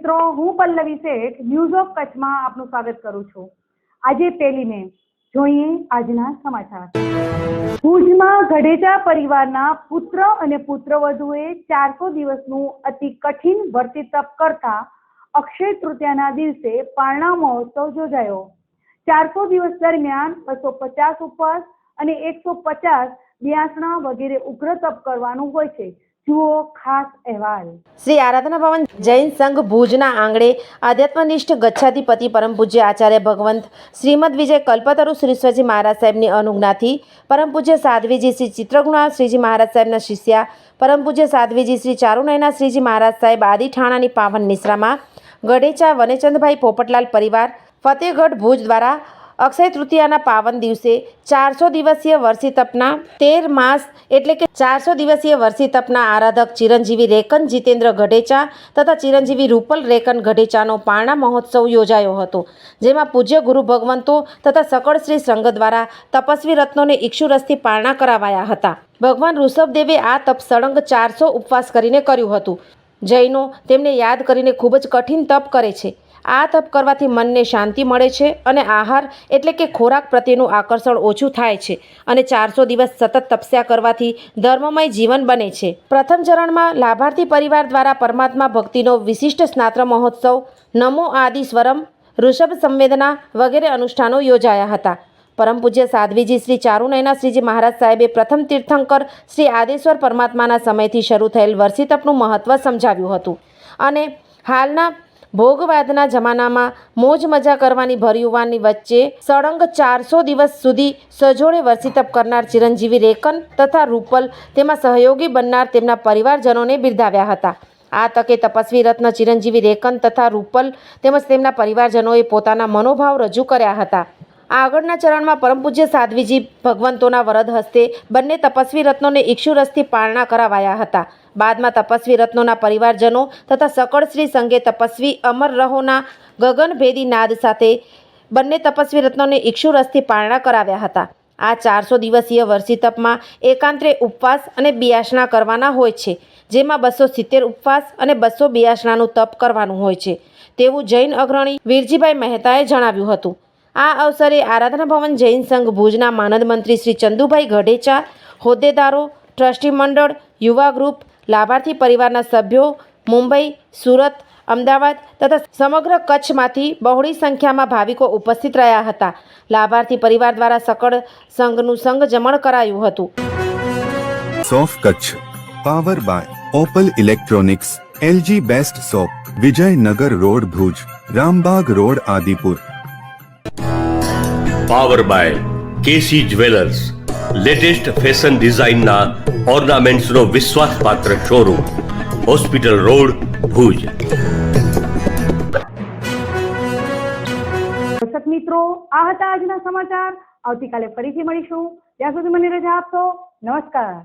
મિત્રો, હું પલ્લવી શેઠ news of કચ્છમાં આપનું સ્વાગત કરું છું। આજે 1 મે જોઈએ આજના સમાચાર। ભુજમાં ગઢેચા પરિવારના પુત્ર અને પુત્રવધુએ 400 દિવસનું અતિ કઠિન વર્તી તપ કરતા અક્ષય તૃતીયાના દિવસે પારણા મહોત્સવ યોજાયો। 400 દિવસ દરમિયાન 250 ઉપવાસ અને 150 બ્યાસણા વગેરે ઉગ્ર તપ કરવાનું હોય છે। જુઓ ખાસ અહેવાલ। શ્રી આરાધના ભવન જૈન સંઘ ભુજના આંગણે આધ્યાત્મનિષ્ઠ ગચ્છાધિપતિ પરમ પૂજ્ય આચાર્ય ભગવંત શ્રીમદ વિજય કલ્પતરુ શ્રી સ્વજી મહારાજ સાહેબની અનુજ્ઞાથી પરમ પૂજ્ય સાધ્વીજી શ્રી ચિત્રગુણા શ્રીજી મહારાજ સાહેબના શિષ્યા પરમ પૂજ્ય સાધ્વીજી શ્રી ચારુનયના શ્રીજી મહારાજ સાહેબ આદિ ઠાણાની પાવન નિશ્રામાં ગઢેચા વનેચંદભાઈ પોપટલાલ પરિવાર ફતેહગઢ ભુજ દ્વારા અક્ષય તૃતીયાના પાવન દિવસે 400 દિવસીય વર્ષી તપના 13 માસ એટલે કે 400 દિવસીય વર્ષી તપના આરાધક ચિરંજીવી રેકન જીતેન્દ્ર ગઢેચા તથા ચિરંજીવી રૂપલ રેકન ગઢેચાનો પારણા મહોત્સવ યોજાયો હતો, જેમાં પૂજ્ય ગુરુ ભગવંતો તથા સકળ શ્રી સંઘ દ્વારા તપસ્વી રત્નોને ઇક્ષુરસથી પારણા કરાવાયા હતા। ભગવાન ઋષભદેવે આ તપ સળંગ 400 ઉપવાસ કરીને કર્યું હતું। જૈનો તેમને યાદ કરીને ખૂબ જ કઠિન તપ કરે છે। આ તપ કરવાથી મનને શાંતિ મળે છે અને આહાર એટલે કે ખોરાક પ્રત્યેનું આકર્ષણ ઓછું થાય છે અને 400 દિવસ સતત તપસ્યા કરવાથી ધર્મમય જીવન બને છે। પ્રથમ ચરણમાં લાભાર્થી પરિવાર દ્વારા પરમાત્મા ભક્તિનો વિશિષ્ટ સ્નાત્ર મહોત્સવ, નમો આદિ સ્વરમ, ઋષભ સંવેદના વગેરે અનુષ્ઠાનો યોજાયા હતા। પરમ પૂજ્ય સાધ્વીજી શ્રી ચારુનયના શ્રીજી મહારાજ સાહેબે પ્રથમ તીર્થંકર શ્રી આદેશ્વર પરમાત્માના સમયથી શરૂ થયેલ વર્ષી તપનું મહત્ત્વ સમજાવ્યું હતું અને હાલના ભોગવાદના જમાનામાં મોજ મજા કરવાની ભરયુવાનની વચ્ચે સળંગ 400 દિવસ સુધી સજોડે વર્ષી તપ કરનાર ચિરંજીવી રેકન તથા રૂપલ તેમાં સહયોગી બનનાર તેમના પરિવારજનોને બિરદાવ્યા હતા। આ તકે તપસ્વી રત્ન ચિરંજીવી રેકન તથા રૂપલ તેમજ તેમના પરિવારજનોએ પોતાના મનોભાવ રજૂ કર્યા હતા। આગળના ચરણમાં પરમ પૂજ્ય સાધ્વીજી ભગવંતોના વરદ હસ્તે બંને તપસ્વી રત્નોને ઇક્ષુરસથી પારણા કરાવાયા હતા। બાદમાં તપસ્વી રત્નોના પરિવારજનો તથા સકળ શ્રી સંઘે તપસ્વી અમર રહોના ગગનભેદી નાદ સાથે બંને તપસ્વી રત્નોને ઇક્ષુરસથી પારણા કરાવ્યા હતા। આ 400 દિવસીય વર્ષી તપમાં એકાંતરે ઉપવાસ અને બિયાસણા કરવાના હોય છે, જેમાં 270 ઉપવાસ અને 200 બિયાસણાનું તપ કરવાનું હોય છે, તેવું જૈન અગ્રણી વીરજીભાઈ મહેતાએ જણાવ્યું હતું। આ અવસરે આરાધના ભવન જૈન સંઘ ભુજના માનદ મંત્રી શ્રી ચંદુભાઈ ગઢેચા, હોદ્દેદારો, ટ્રસ્ટી મંડળ, યુવા ગ્રુપ, લાભાર્થી પરિવારના સભ્યો મુંબઈ, સુરત, અમદાવાદ તથા સમગ્ર કચ્છમાંથી બહોળી સંખ્યામાં ભાવિકો ઉપસ્થિત રહ્યા હતા। લાભાર્થી પરિવાર દ્વારા સકળ સંઘનું સંઘ જમણ કરાયું હતું। સોફ Kutch power by Opal electronics, LG best shop, Vijaynagar road Bhuj, Rambag road Adipur. Power by KC jewellers, latest fashion ડિઝાઇનના ઓર્નામેન્ટ્સનો વિશ્વાસપાત્ર શોરૂમ, હોસ્પિટલ રોડ ભુજ। દર્શક મિત્રો, આ હતા આજના સમાચાર। આવતીકાલે ફરીથી મળીશું, ત્યાં સુધી મને રજા આપશો। નમસ્કાર।